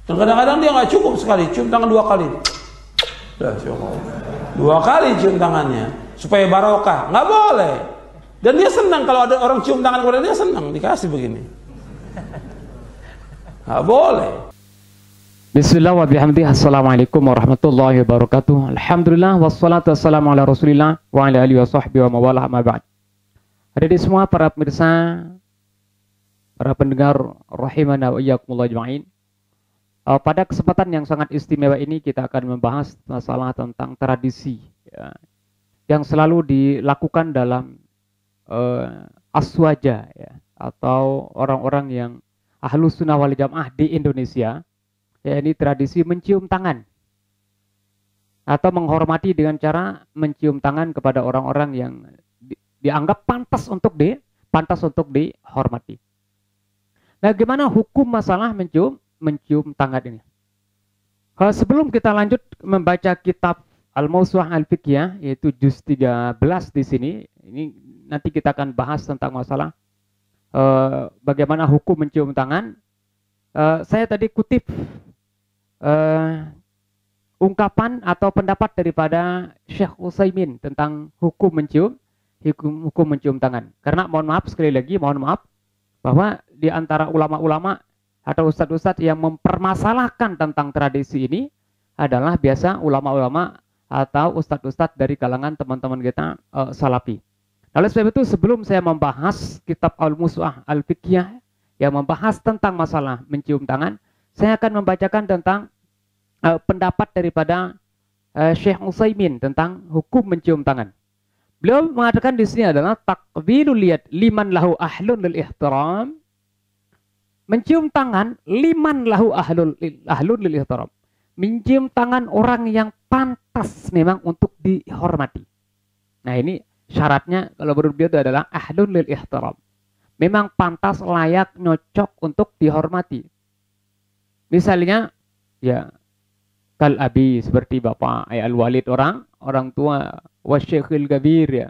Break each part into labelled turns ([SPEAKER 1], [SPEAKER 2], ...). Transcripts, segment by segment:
[SPEAKER 1] Dan kadang-kadang dia nggak cukup sekali, cium tangan 2 kali. Dah, 2 kali cium tangannya supaya barokah. Nggak boleh. Dan dia senang kalau ada orang cium tangan kepada dia, senang dikasih begini. Nggak boleh.
[SPEAKER 2] Bismillah wa bihamdihi. Assalamualaikum warahmatullahi wabarakatuh. Alhamdulillah wassalatu wassalamu ala Rasulillah wa ala alihi wa sahbihi wa mawalah ma ba'd. Hadirin semua para pemirsa, para pendengar rahimana wa iyyakumullah ajma'in. Pada kesempatan yang sangat istimewa ini kita akan membahas masalah tentang tradisi ya, yang selalu dilakukan dalam aswaja ya, atau orang-orang yang ahlus sunnah wal jamaah di Indonesia. Ya, ini tradisi mencium tangan atau menghormati dengan cara mencium tangan kepada orang-orang yang dianggap pantas untuk dihormati. Nah, bagaimana hukum masalah mencium tangan ini? Sebelum kita lanjut membaca kitab Al-Mawsu'ah Al-Fiqhiyah, yaitu juz 13 di sini, ini nanti kita akan bahas tentang masalah bagaimana hukum mencium tangan. Saya tadi kutip ungkapan atau pendapat daripada Syekh Utsaimin tentang hukum mencium tangan. Karena mohon maaf sekali lagi, mohon maaf bahwa di antara ulama-ulama atau ustadz-ustadz yang mempermasalahkan tentang tradisi ini adalah biasa ulama-ulama atau ustadz-ustadz dari kalangan teman-teman kita salafi. Oleh sebab itu, sebelum saya membahas kitab Al-Mawsu'ah Al-Fiqhiyah yang membahas tentang masalah mencium tangan, saya akan membacakan tentang pendapat daripada Syekh Utsaimin tentang hukum mencium tangan. Beliau mengatakan di sini adalah taqbilul yad liman lahu ahlun lil ihtiram. Mencium tangan liman lahu ahlun lil ihtiram. Mencium tangan orang yang pantas memang untuk dihormati. Nah, ini syaratnya kalau menurut beliau itu adalah ahlun lil ihtiram. Memang pantas, layak, nyocok untuk dihormati. Misalnya, ya, kal abi seperti bapak al-walid, orang tua, wasyekhil kabir ya.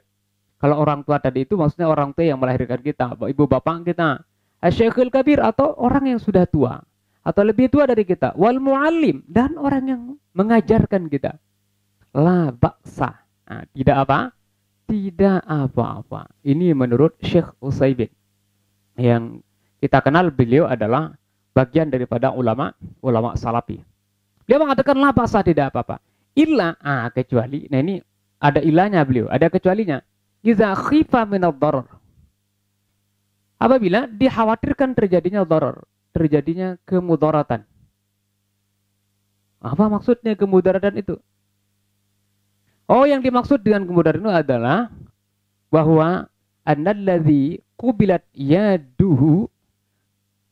[SPEAKER 2] Kalau orang tua tadi itu maksudnya orang tua yang melahirkan kita, ibu bapak kita. Asyekhil kabir atau orang yang sudah tua atau lebih tua dari kita, wal muallim dan orang yang mengajarkan kita. La ba'sa. Nah, tidak apa? Tidak apa-apa. Ini menurut Syekh Utsaimin. Yang kita kenal beliau adalah bagian daripada ulama salafi. Dia mengatakan la ba'sa, tidak apa-apa. Illa kecuali, nah ini ada ilahnya beliau, ada kecualinya. Iza khifa minad darar. Apabila dikhawatirkan terjadinya darar, terjadinya kemudaratan. Apa maksudnya kemudaratan itu? Oh, yang dimaksud dengan kemudaratan itu adalah bahwa annalladzi qubilat yaduhu,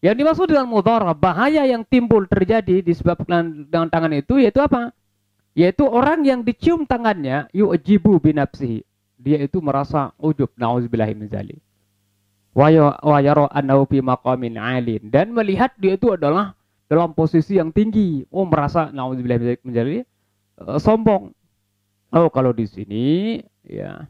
[SPEAKER 2] yang dimaksud dengan mudarat, bahaya yang timbul terjadi disebabkan dengan tangan itu yaitu apa? Yaitu orang yang dicium tangannya yu'jibu binafsihi. Dia itu merasa ujub, na'udzubillahi min dzalik. Wa yara annahu fi maqamin 'alin, dan melihat dia itu adalah dalam posisi yang tinggi. Oh, merasa na'udzubillahi min dzalik, sombong. Oh, kalau di sini ya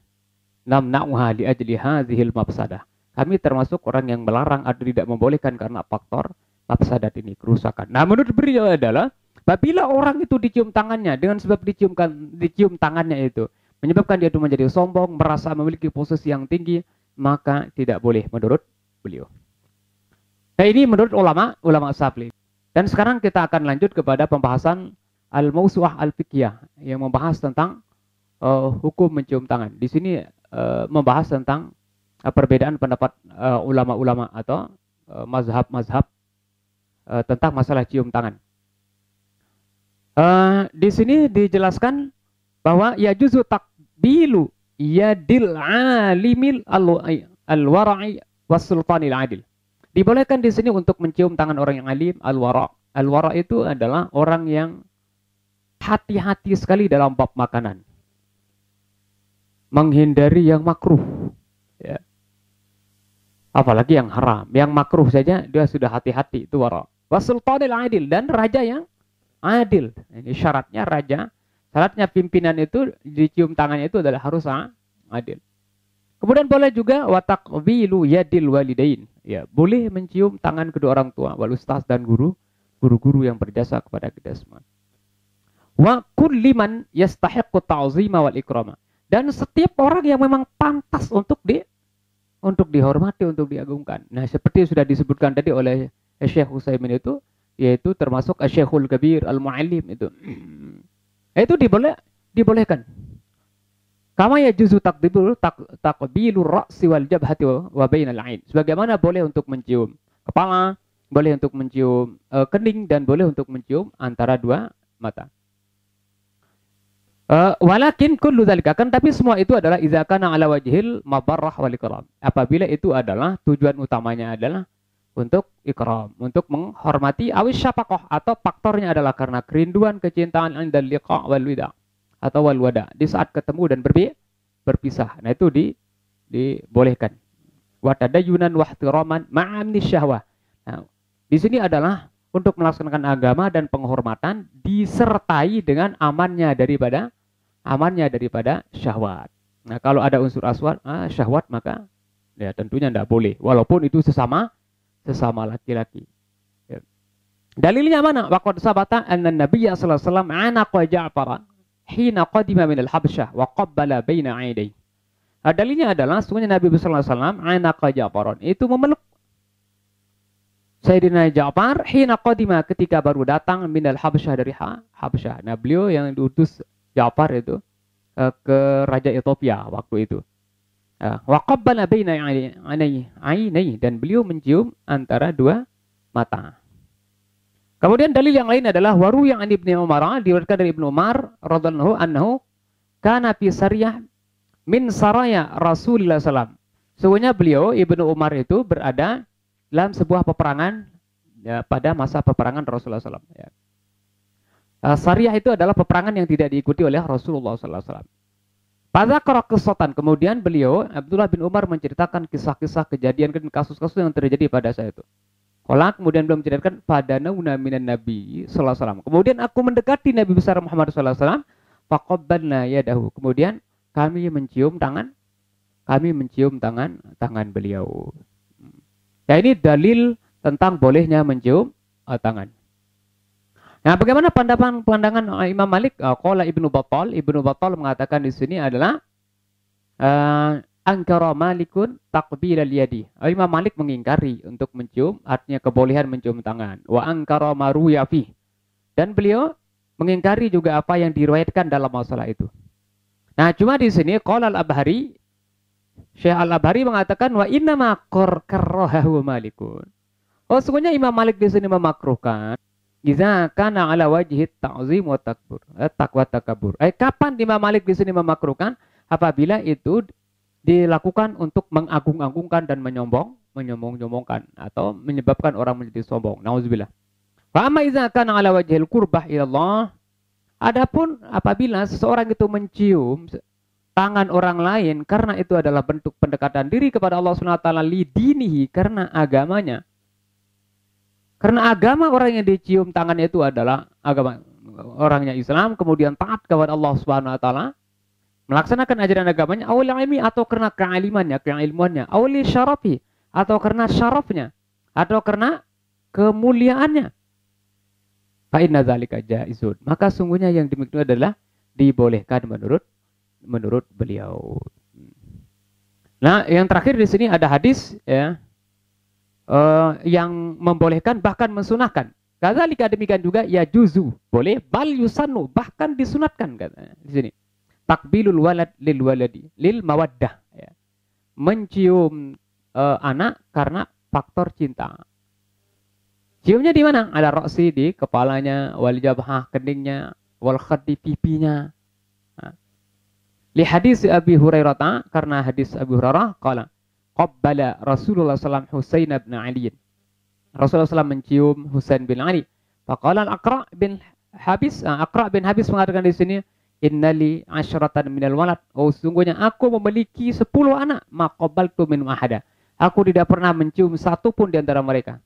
[SPEAKER 2] namna'uha li ajli hadhil mafsadah. Kami termasuk orang yang melarang atau tidak membolehkan karena faktor mafsadat ini, kerusakan. Nah, menurut beliau adalah apabila orang itu dicium tangannya dengan sebab dicium tangannya itu menyebabkan dia itu menjadi sombong, merasa memiliki posisi yang tinggi, maka tidak boleh menurut beliau. Nah, ini menurut ulama salafi. Dan sekarang kita akan lanjut kepada pembahasan Al-Mawsu'ah Al-Fiqhiyah yang membahas tentang hukum mencium tangan. Di sini membahas tentang perbedaan pendapat ulama-ulama atau mazhab-mazhab tentang masalah cium tangan. Di sini dijelaskan bahwa ya juzu takbilu yadil alimil al-wara'i was-sultanil adil. Dibolehkan di sini untuk mencium tangan orang yang alim, al-wara'. Al-wara' itu adalah orang yang hati-hati sekali dalam bab makanan. Menghindari yang makruh. Ya. Apalagi yang haram. Yang makruh saja dia sudah hati-hati, itu wara'. Was-sultanil adil, dan raja yang adil. Ini syaratnya raja. Syaratnya pimpinan itu dicium tangannya itu adalah harus adil. Kemudian boleh juga wataqbilu yadil walidain. Ya, boleh mencium tangan kedua orang tua, wal ustaz dan guru. guru-guru yang berjasa kepada kita semua. Wa kulli man yastahiqqu ta'zima wal ikrama. Dan setiap orang yang memang pantas untuk dihormati, untuk diagungkan. Nah, seperti yang sudah disebutkan tadi oleh Syekh Utsaimin itu, yaitu termasuk Syekhul Kabir Al-Muallim itu. Itu dibolehkan. Kama yajuzu taqbilur ra'si wal jabhati wa bainal 'ain. Sebagaimana boleh untuk mencium kepala, boleh untuk mencium kening, dan boleh untuk mencium antara dua mata. Walakin kullu dzalika, kan tapi semua itu adalah idza kana ala wajhil mabarrah wal ikram. Apabila itu adalah tujuan utamanya adalah untuk ikram, untuk menghormati, awis syafaqah, atau faktornya adalah karena kerinduan, kecintaan, indal liqa wal wida, atau wal wada, di saat ketemu dan berpisah. Nah, itu dibolehkan. Wa tadayyunan wa ihtiraman ma'amni syahwah. Nah, di sini adalah untuk melaksanakan agama dan penghormatan disertai dengan amannya daripada syahwat. Nah, kalau ada unsur syahwat, maka ya tentunya tidak boleh, walaupun itu sesama laki-laki. Ya. Dalilnya mana? Waqad sabata anna Nabiy sallallahu alaihi wasallam anaqa Ja'faran hina qadima min al-Habsyah wa qabbala baina 'aidai. Dalilnya adalah sungguhnya Nabi sallallahu alaihi wasallam anaqa Ja'faran, itu memeluk Sayyidina Ja'far hina qadima, ketika baru datang min al-Habsyah, dari Habsyah. Nah, beliau yang diutus Ja'far itu ke Raja Ethiopia waktu itu. Wa qabbala baina 'ainai, dan beliau mencium antara dua mata. Kemudian dalil yang lain adalah waru yang Ibnu Umar, diriwayatkan dari Ibnu Umar radhiyallahu anhu, kana fi sariyah min saraya Rasulullah sallallahu. Sesungguhnya beliau Ibnu Umar itu berada dalam sebuah peperangan, ya, pada masa peperangan Rasulullah sallallahu, ya. Sariyah itu adalah peperangan yang tidak diikuti oleh Rasulullah sallallahu. Pada kesotan, kemudian beliau Abdullah bin Umar menceritakan kisah-kisah kejadian dan kasus-kasus yang terjadi pada saya itu. Kemudian beliau menceritakan pada nauna minan Nabi sallallahu alaihi wasallam. Kemudian aku mendekati Nabi besar Muhammad sallallahu alaihi wasallam, faqabbalna yadahu. Kemudian kami mencium tangan beliau. Ya, ini dalil tentang bolehnya mencium tangan. Nah, bagaimana pandangan Imam Malik? Qala Ibnu Battal mengatakan di sini adalah angkara Malikun taqbil al-yadi. Imam Malik mengingkari untuk mencium, artinya kebolehan mencium tangan. Wa angkara maruya fi. Dan beliau mengingkari juga apa yang diriwayatkan dalam masalah itu. Nah, cuma di sini qala al-Abhari, Syekh Al-Abhari mengatakan wa inna ma karrahahu Malikun. Oh, sesungguhnya Imam Malik di sini memakruhkan idza kana ala wajhi ta'zim wa takbur, taqwa takabur. Kapan Imam Malik di sini memakruhkan? Apabila itu dilakukan untuk mengagung-agungkan dan menyombong-nyombongkan, atau menyebabkan orang menjadi sombong. Nauzubillah. Fa amma idza kana ala wajhil qurbah ila Allah. Adapun apabila seseorang itu mencium tangan orang lain karena itu adalah bentuk pendekatan diri kepada Allah Subhanahu wa taala lidinihi, karena agamanya. Karena agama orang yang dicium tangannya itu adalah agama orangnya Islam, kemudian taat kepada Allah Subhanahu wa taala, melaksanakan ajaran agamanya, awal ilmi, atau karena keilmuannya, awal syarafi, atau karena syarafnya, atau karena kemuliaannya. Fa inna dzalika jaizun. Maka sungguhnya yang demikian adalah dibolehkan menurut beliau. Nah, yang terakhir di sini ada hadis, ya, yang membolehkan, bahkan mensunahkan. Kadzalika, demikian juga ya juzu, boleh, bal yusannu, bahkan disunatkan katanya di sini. Takbilul walad lil waladi lil mawaddah, ya. Mencium anak karena faktor cinta. Ciumnya di mana? Ada roksi, di kepalanya, wal jabhah, keningnya, wal khaddi, pipinya. Li hadis Abi Hurairah, karena hadis Abi Hurairah qala qabbala Rasulullah sallallahu alaihi wasallam Husain bin Ali. Rasulullah SAW mencium Husain bin Ali. Faqala Aqra bin Habis mengatakan di sini, innali asyratan minal walad. Oh, sungguhnya aku memiliki 10 anak. Ma qabaltu min ahada. Aku tidak pernah mencium satu pun di antara mereka.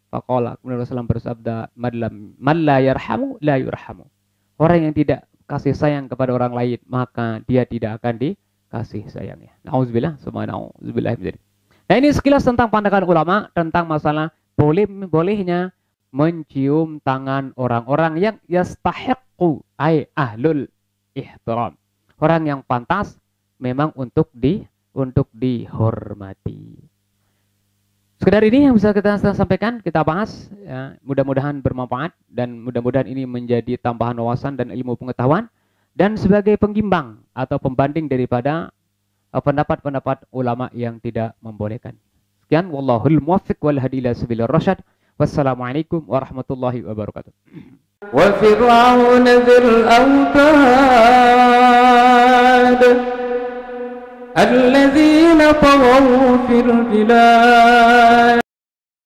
[SPEAKER 2] Faqala, kemudian Rasulullah bersabda, man la yarhamu la yurhamu. Orang yang tidak kasih sayang kepada orang lain, maka dia tidak akan dikasih sayangnya. Nauzubillah, subhanallah. Nah, ini sekilas tentang pandangan ulama tentang masalah bolehnya mencium tangan orang-orang yang yastahiqu ay ahlul ihtiram. Orang yang pantas memang untuk dihormati. Sekedar ini yang bisa kita sampaikan, kita bahas, ya, mudah-mudahan bermanfaat dan mudah-mudahan ini menjadi tambahan wawasan dan ilmu pengetahuan dan sebagai penggimbang atau pembanding daripada pendapat-pendapat ulama yang tidak membolehkan. Sekian, wallahul muwaffiq wal hadi ila sabilir rasyad. Wassalamualaikum warahmatullahi wabarakatuh.
[SPEAKER 3] Wa fir'aun dzil autad الذين طغوا في البلاد